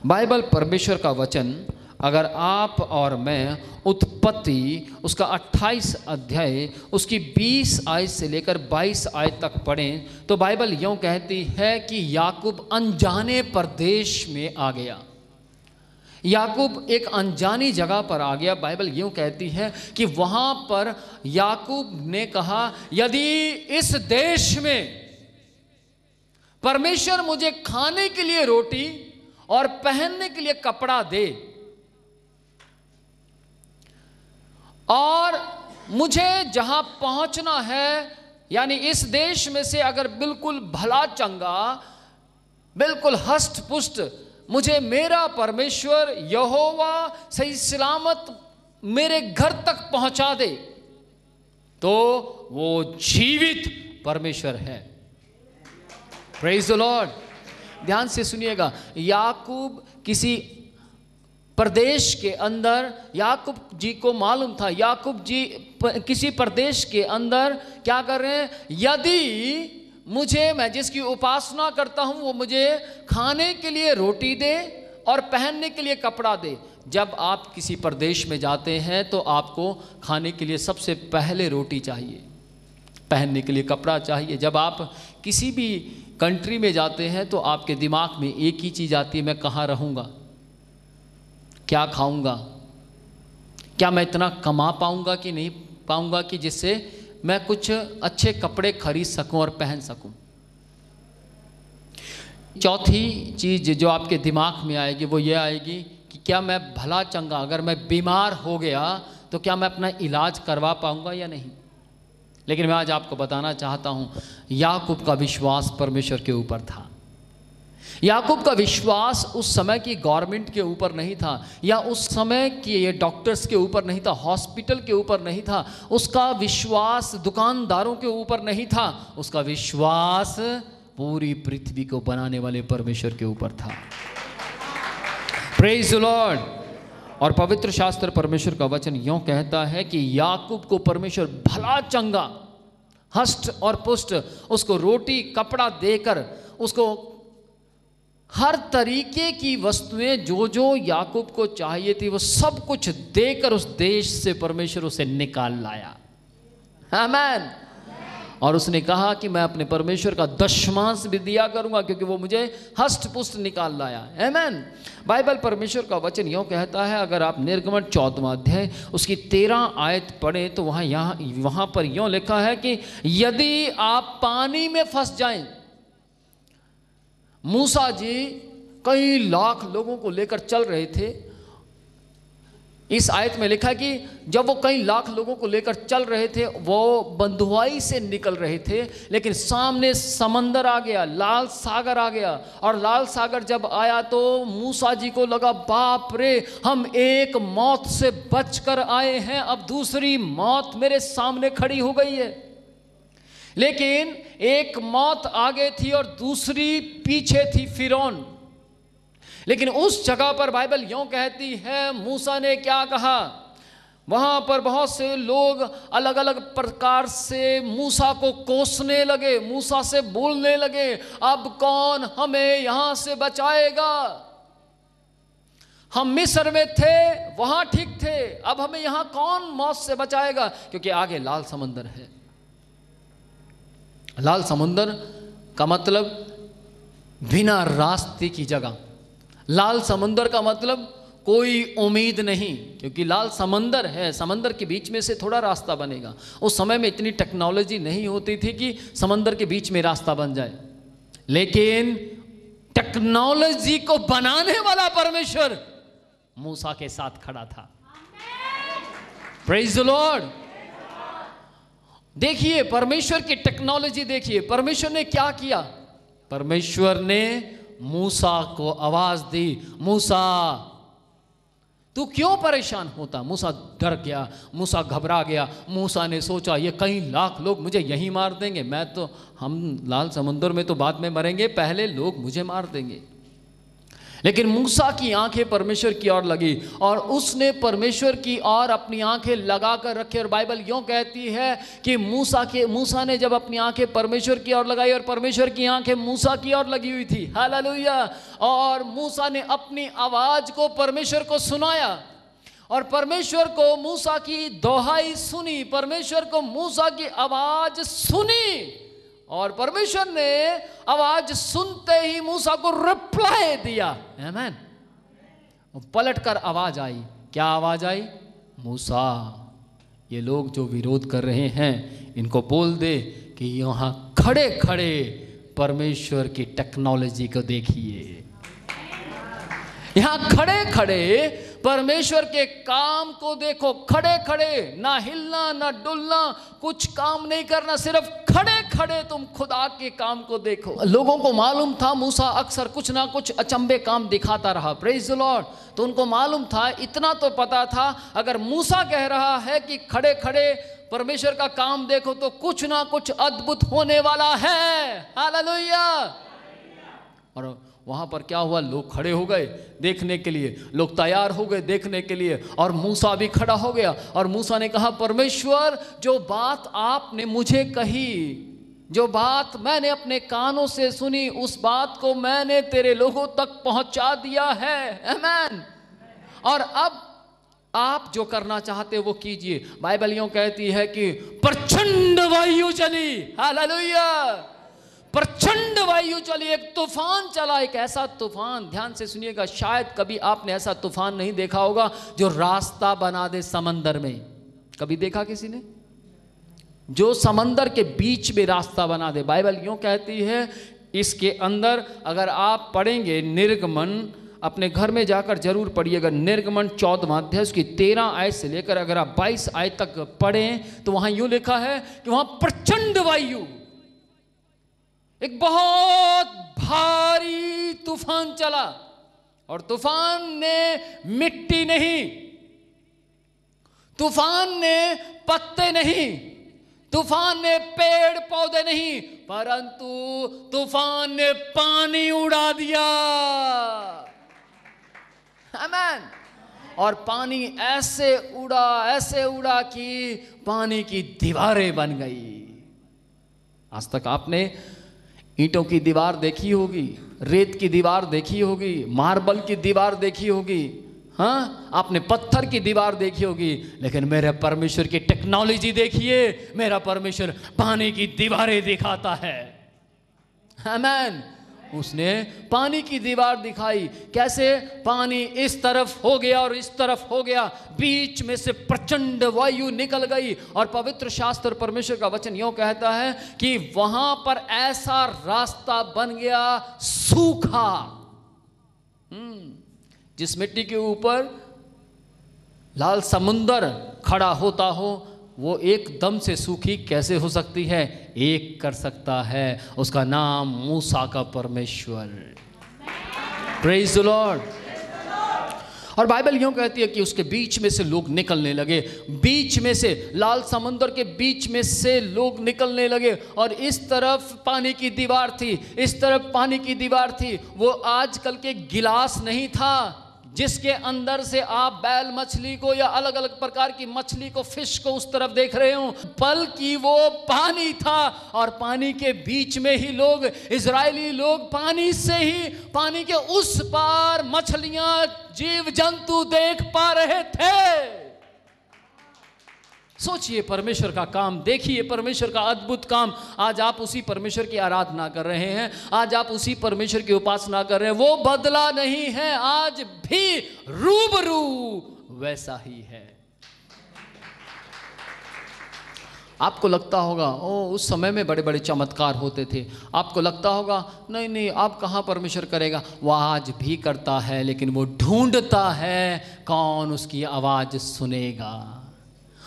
Bible परमेश्वर का वचन अगर आप और मैं उत्पत्ति उसका 28 अध्याय उसकी 20 आयत से लेकर 22 आयत तक पढ़ें तो बाइबल यूँ कहती है कि याकूब अनजाने प्रदेश में आ गया। याकूब एक अनजानी जगह पर आ गया। बाइबल यूँ कहती है कि वहाँ पर याकूब ने कहा, यदि इस देश में परमेश्वर मुझे खाने के लिए रोटी और पहनने के लिए कपड़ा दे और मुझे जहां पहुंचना है, यानी इस देश में से अगर बिल्कुल भला चंगा, बिल्कुल हष्ट पुष्ट मुझे मेरा परमेश्वर यहोवा सही सलामत मेरे घर तक पहुंचा दे, तो वो जीवित परमेश्वर है। Praise the Lord. ध्यान से सुनिएगा, याकूब किसी प्रदेश के अंदर, याकूब जी को मालूम था, याकूब जी किसी प्रदेश के अंदर क्या कर रहे हैं, यदि मुझे, मैं जिसकी उपासना करता हूं वो मुझे खाने के लिए रोटी दे और पहनने के लिए कपड़ा दे। जब आप किसी प्रदेश में जाते हैं तो आपको खाने के लिए सबसे पहले रोटी चाहिए, पहनने के लिए कपड़ा चाहिए। जब आप किसी भी कंट्री में जाते हैं तो आपके दिमाग में एक ही चीज़ आती है, मैं कहाँ रहूँगा, क्या खाऊंगा, क्या मैं इतना कमा पाऊंगा कि नहीं पाऊंगा कि जिससे मैं कुछ अच्छे कपड़े खरीद सकूं और पहन सकूं। चौथी चीज़ जो आपके दिमाग में आएगी वो ये आएगी कि क्या मैं भला चंगा, अगर मैं बीमार हो गया तो क्या मैं अपना इलाज करवा पाऊंगा या नहीं। लेकिन मैं आज आपको बताना चाहता हूं, याकूब का विश्वास परमेश्वर के ऊपर था। याकूब का विश्वास उस समय की गवर्नमेंट के ऊपर नहीं था, या उस समय के ये डॉक्टर्स के ऊपर नहीं था, हॉस्पिटल के ऊपर नहीं था, उसका विश्वास दुकानदारों के ऊपर नहीं था, उसका विश्वास पूरी पृथ्वी को बनाने वाले परमेश्वर के ऊपर था। Praise the Lord. और पवित्र शास्त्र परमेश्वर का वचन यूँ कहता है कि याकूब को परमेश्वर भला चंगा, हष्ट और पुष्ट उसको रोटी कपड़ा देकर, उसको हर तरीके की वस्तुएं जो जो याकूब को चाहिए थी वो सब कुछ देकर उस देश से परमेश्वर उसे निकाल लाया। आमीन। और उसने कहा कि मैं अपने परमेश्वर का दशमांश भी दिया करूंगा क्योंकि वो मुझे हष्ट पुष्ट निकाल लाया। आमीन। बाइबल परमेश्वर का वचन यूँ कहता है, अगर आप निर्गमन 14वां अध्याय उसकी 13 आयत पढ़ें तो वहाँ पर यूँ लिखा है कि यदि आप पानी में फंस जाएं, मूसा जी कई लाख लोगों को लेकर चल रहे थे। इस आयत में लिखा कि जब वो कई लाख लोगों को लेकर चल रहे थे वो बंधुआई से निकल रहे थे, लेकिन सामने समंदर आ गया, लाल सागर आ गया। और लाल सागर जब आया तो मूसा जी को लगा, बाप रे, हम एक मौत से बचकर आए हैं, अब दूसरी मौत मेरे सामने खड़ी हो गई है। लेकिन एक मौत आगे थी और दूसरी पीछे थी, फिरौन। लेकिन उस जगह पर बाइबल यूँ कहती है, मूसा ने क्या कहा, वहाँ पर बहुत से लोग अलग अलग प्रकार से मूसा को कोसने लगे, मूसा से बोलने लगे, अब कौन हमें यहाँ से बचाएगा, हम मिस्र में थे वहाँ ठीक थे, अब हमें यहाँ कौन मौत से बचाएगा, क्योंकि आगे लाल समंदर है। लाल समुंदर का मतलब बिना रास्ते की जगह, लाल समुंदर का मतलब कोई उम्मीद नहीं, क्योंकि लाल समंदर है, समंदर के बीच में से थोड़ा रास्ता बनेगा। उस समय में इतनी टेक्नोलॉजी नहीं होती थी कि समंदर के बीच में रास्ता बन जाए, लेकिन टेक्नोलॉजी को बनाने वाला परमेश्वर मूसा के साथ खड़ा था। Praise the Lord. देखिए परमेश्वर की टेक्नोलॉजी, देखिए परमेश्वर ने क्या किया। परमेश्वर ने मूसा को आवाज दी, मूसा तू क्यों परेशान होता। मूसा डर गया, मूसा घबरा गया। मूसा ने सोचा ये कई लाख लोग मुझे यहीं मार देंगे, मैं तो, हम लाल समुद्र में तो बाद में मरेंगे, पहले लोग मुझे मार देंगे। लेकिन मूसा की आंखें परमेश्वर की ओर लगी और उसने परमेश्वर की ओर अपनी आंखें लगा कर रखी। और बाइबल यूं कहती है कि मूसा ने जब अपनी आंखें परमेश्वर की ओर लगाई और परमेश्वर की आंखें मूसा की ओर लगी हुई थी, हालेलुया। और मूसा ने अपनी आवाज को परमेश्वर को सुनाया और परमेश्वर को मूसा की दोहाई सुनी, परमेश्वर को मूसा की आवाज सुनी और परमेश्वर ने आवाज सुनते ही मूसा को रिप्लाई दिया, आमीन। पलट कर आवाज आई, क्या आवाज आई? मूसा, ये लोग जो विरोध कर रहे हैं इनको बोल दे कि यहां खड़े खड़े परमेश्वर की टेक्नोलॉजी को देखिए, यहां खड़े खड़े परमेश्वर के काम को देखो। खड़े खड़े, ना हिलना ना डुलना, कुछ काम नहीं करना, सिर्फ खड़े खड़े तुम खुदा के काम को देखो। लोगों को मालूम था मूसा अक्सर कुछ ना कुछ अचंभे काम दिखाता रहा, प्रेज द लॉर्ड। तो उनको मालूम था, इतना तो पता था, अगर मूसा कह रहा है कि खड़े खड़े परमेश्वर का काम देखो तो कुछ ना कुछ अद्भुत होने वाला है, हालेलुया। और वहां पर क्या हुआ? लोग खड़े हो गए देखने के लिए, लोग तैयार हो गए देखने के लिए और मूसा भी खड़ा हो गया। और मूसा ने कहा, परमेश्वर, जो बात आपने मुझे कही, जो बात मैंने अपने कानों से सुनी, उस बात को मैंने तेरे लोगों तक पहुंचा दिया है, आमीन। और अब आप जो करना चाहते हो वो कीजिए। बाइबल यूं कहती है कि प्रचंड वायु चली, हालेलुया। प्रचंड वायु चली, एक तूफान चला, एक ऐसा तूफान, ध्यान से सुनिएगा, शायद कभी आपने ऐसा तूफान नहीं देखा होगा जो रास्ता बना दे समंदर में। कभी देखा किसी ने? जो समंदर के बीच में रास्ता बना दे। बाइबल यूं कहती है, इसके अंदर अगर आप पढ़ेंगे निर्गमन, अपने घर में जाकर जरूर पढ़िएगा, निर्गमन 14वां अध्याय उसकी 13 आयत से लेकर अगर आप 22 आयत तक पढ़ें तो वहां यूं लिखा है कि वहां प्रचंड वायु, एक बहुत भारी तूफान चला और तूफान ने मिट्टी नहीं, तूफान ने पत्ते नहीं, तूफान ने पेड़ पौधे नहीं, परंतु तूफान ने पानी उड़ा दिया, आमीन। और पानी ऐसे उड़ा कि पानी की दीवारें बन गई। आज तक आपने ईंटों की दीवार देखी होगी, रेत की दीवार देखी होगी, मार्बल की दीवार देखी होगी, हाँ, आपने पत्थर की दीवार देखी होगी, लेकिन मेरे परमेश्वर की टेक्नोलॉजी देखिए, मेरा परमेश्वर पानी की दीवारें दिखाता है, आमीन। उसने पानी की दीवार दिखाई, कैसे? पानी इस तरफ हो गया और इस तरफ हो गया, बीच में से प्रचंड वायु निकल गई। और पवित्र शास्त्र, परमेश्वर का वचन यूं कहता है कि वहां पर ऐसा रास्ता बन गया सूखा। जिस मिट्टी के ऊपर लाल समुंदर खड़ा होता हो, वो एकदम से सूखी कैसे हो सकती है? एक कर सकता है, उसका नाम मूसा का परमेश्वर, प्रेज द लॉर्ड। और बाइबल यूं कहती है कि उसके बीच में से लोग निकलने लगे, बीच में से, लाल समुंदर के बीच में से लोग निकलने लगे। और इस तरफ पानी की दीवार थी, इस तरफ पानी की दीवार थी। वो आजकल के गिलास नहीं था जिसके अंदर से आप बैल मछली को या अलग अलग प्रकार की मछली को, फिश को उस तरफ देख रहे हो, बल्कि वो पानी था। और पानी के बीच में ही लोग, इजरायली लोग, पानी से ही, पानी के उस पार मछलियां, जीव जंतु देख पा रहे थे। सोचिए परमेश्वर का काम, देखिए परमेश्वर का अद्भुत काम। आज आप उसी परमेश्वर की आराधना कर रहे हैं, आज आप उसी परमेश्वर की उपासना कर रहे हैं। वो बदला नहीं है, आज भी रूबरू वैसा ही है। आपको लगता होगा ओ उस समय में बड़े बड़े चमत्कार होते थे, आपको लगता होगा नहीं नहीं अब कहाँ परमेश्वर करेगा। वो आज भी करता है, लेकिन वो ढूंढता है कौन उसकी आवाज सुनेगा।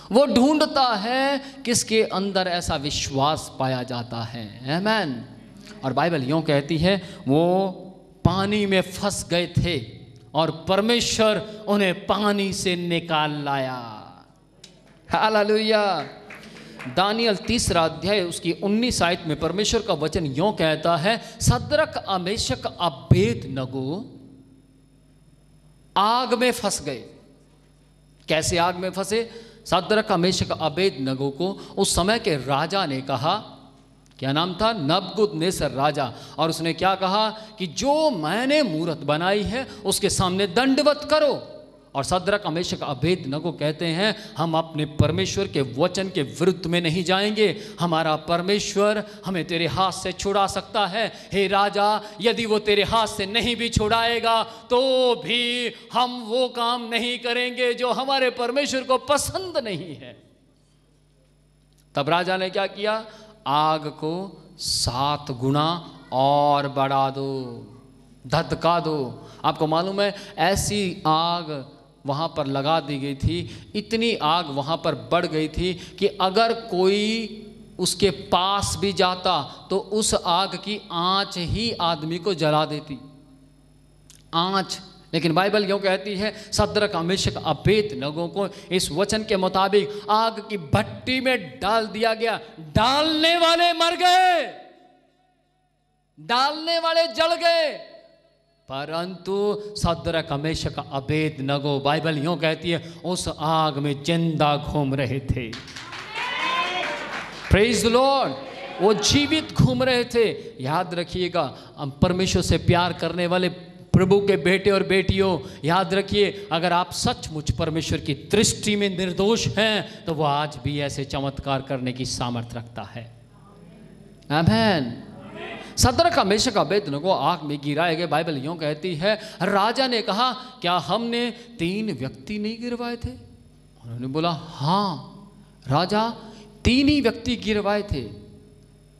वो ढूंढता है किसके अंदर ऐसा विश्वास पाया जाता है, आमीन। और बाइबल यूं कहती है वो पानी में फंस गए थे और परमेश्वर उन्हें पानी से निकाल लाया, हालेलुया। दानियल 3 अध्याय उसकी 19 आयत में परमेश्वर का वचन यूं कहता है, सद्रक, अमेशक, अबेदनगो आग में फंस गए। कैसे आग में फंसे? शद्रक मेशक अबेदनगो को उस समय के राजा ने कहा, क्या नाम था? नबूकदनेस्सर राजा। और उसने क्या कहा कि जो मैंने मूरत बनाई है उसके सामने दंडवत करो। और शद्रक मेशक अबेदनगो कहते हैं, हम अपने परमेश्वर के वचन के विरुद्ध में नहीं जाएंगे। हमारा परमेश्वर हमें तेरे हाथ से छुड़ा सकता है। हे राजा, यदि वो तेरे हाथ से नहीं भी छुड़ाएगा तो भी हम वो काम नहीं करेंगे जो हमारे परमेश्वर को पसंद नहीं है। तब राजा ने क्या किया? आग को 7 गुना और बढ़ा दो, धधका दो। आपको मालूम है, ऐसी आग वहाँ पर लगा दी गई थी, इतनी आग वहाँ पर बढ़ गई थी कि अगर कोई उसके पास भी जाता तो उस आग की आंच ही आदमी को जला देती, आंच। लेकिन बाइबल यूँ कहती है, शद्रक मेशक अबेदनगो को इस वचन के मुताबिक आग की भट्टी में डाल दिया गया। डालने वाले मर गए, डालने वाले जल गए, परंतु शद्रक मेशक अबेदनगो, बाइबल यूँ कहती है, उस आग में जिंदा घूम रहे थे। प्रेज द लॉर्ड, वो जीवित घूम रहे थे। याद रखिएगा, हम परमेश्वर से प्यार करने वाले प्रभु के बेटे और बेटियों, याद रखिए, अगर आप सचमुच परमेश्वर की दृष्टि में निर्दोष हैं तो वो आज भी ऐसे चमत्कार करने की सामर्थ्य रखता है। आमीन। शद्रक मेशक अबेदनगो आग में गिराए गए। बाइबल यूँ कहती है, राजा ने कहा, क्या हमने 3 व्यक्ति नहीं गिरवाए थे? उन्होंने बोला, हाँ राजा, 3 ही व्यक्ति गिरवाए थे,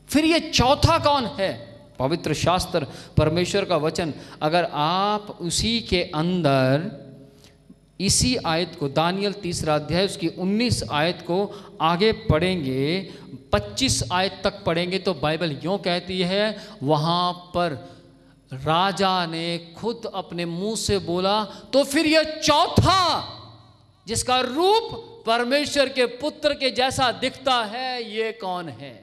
फिर ये चौथा कौन है? पवित्र शास्त्र, परमेश्वर का वचन, अगर आप उसी के अंदर इसी आयत को, दानियल 3 अध्याय उसकी 19 आयत को आगे पढ़ेंगे, 25 आयत तक पढ़ेंगे, तो बाइबल यूँ कहती है, वहाँ पर राजा ने खुद अपने मुंह से बोला, तो फिर यह चौथा जिसका रूप परमेश्वर के पुत्र के जैसा दिखता है, ये कौन है?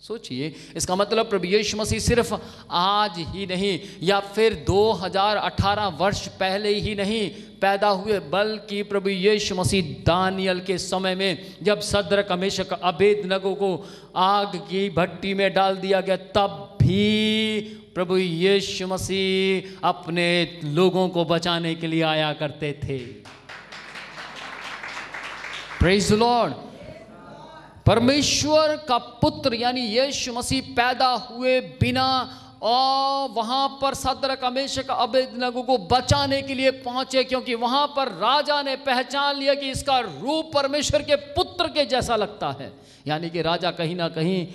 सोचिए, इसका मतलब प्रभु यीशु मसीह सिर्फ आज ही नहीं या फिर 2018 वर्ष पहले ही नहीं पैदा हुए, बल्कि प्रभु यीशु मसीह दानियल के समय में जब शद्रक मेशक अबेदनगो को आग की भट्टी में डाल दिया गया, तब भी प्रभु यीशु मसीह अपने लोगों को बचाने के लिए आया करते थे। Praise the Lord. परमेश्वर का पुत्र यानी यीशु मसीह पैदा हुए बिना और वहाँ पर शद्रक मेशक अबेदनगो को बचाने के लिए पहुँचे, क्योंकि वहाँ पर राजा ने पहचान लिया कि इसका रूप परमेश्वर के पुत्र के जैसा लगता है। यानी कि राजा कहीं ना कहीं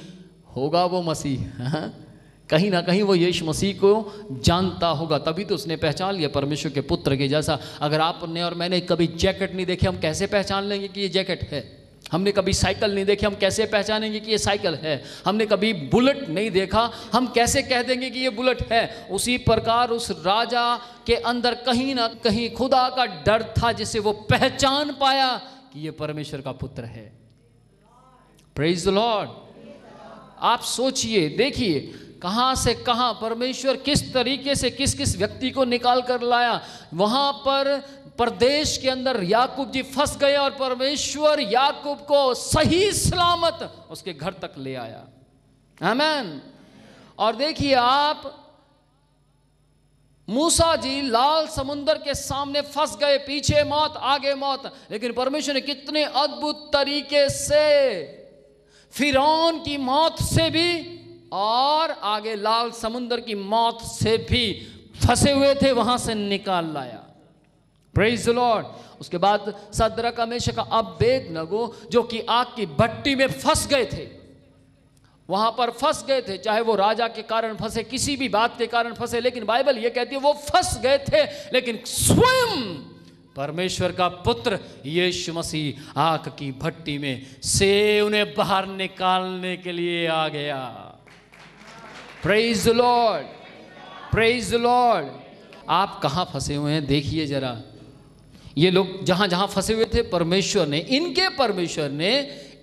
होगा वो मसीह, कहीं ना कहीं वो यीशु मसीह को जानता होगा, तभी तो उसने पहचान लिया परमेश्वर के पुत्र के जैसा। अगर आपने और मैंने कभी जैकेट नहीं देखे, हम कैसे पहचान लेंगे कि ये जैकेट है? हमने कभी साइकिल नहीं देखी, हम कैसे पहचानेंगे कि ये साइकिल है? हमने कभी बुलेट नहीं देखा, हम कैसे कह देंगे कि ये बुलेट है? उसी प्रकार उस राजा के अंदर कहीं ना कहीं खुदा का डर था, जिसे वो पहचान पाया कि ये परमेश्वर का पुत्र है। Praise the Lord. आप सोचिए, देखिए कहाँ से कहाँ परमेश्वर किस तरीके से किस किस व्यक्ति को निकाल कर लाया। वहाँ पर प्रदेश के अंदर याकूब जी फंस गए और परमेश्वर याकूब को सही सलामत उसके घर तक ले आया। आमीन। और देखिए आप, मूसा जी लाल समुंदर के सामने फंस गए, पीछे मौत आगे मौत, लेकिन परमेश्वर ने कितने अद्भुत तरीके से फिरौन की मौत से भी और आगे लाल समुंदर की मौत से भी फंसे हुए थे, वहां से निकाल लाया। Praise the Lord. उसके बाद शद्रक मेशक अबेदनगो जो कि आग की भट्टी में फंस गए थे, वहां पर फंस गए थे, चाहे वो राजा के कारण फंसे, किसी भी बात के कारण फंसे, लेकिन बाइबल ये कहती है वो फंस गए थे, लेकिन स्वयं परमेश्वर का पुत्र यीशु मसीह आग की भट्टी में से उन्हें बाहर निकालने के लिए आ गया। Praise the Lord, praise the Lord. आप कहाँ फंसे हुए हैं? देखिए जरा, ये लोग जहां जहां फंसे हुए थे, परमेश्वर ने, इनके परमेश्वर ने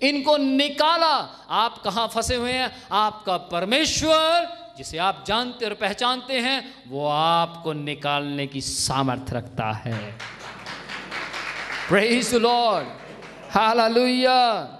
इनको निकाला। आप कहाँ फंसे हुए हैं? आपका परमेश्वर जिसे आप जानते और पहचानते हैं, वो आपको निकालने की सामर्थ्य रखता है। Praise the Lord, hallelujah.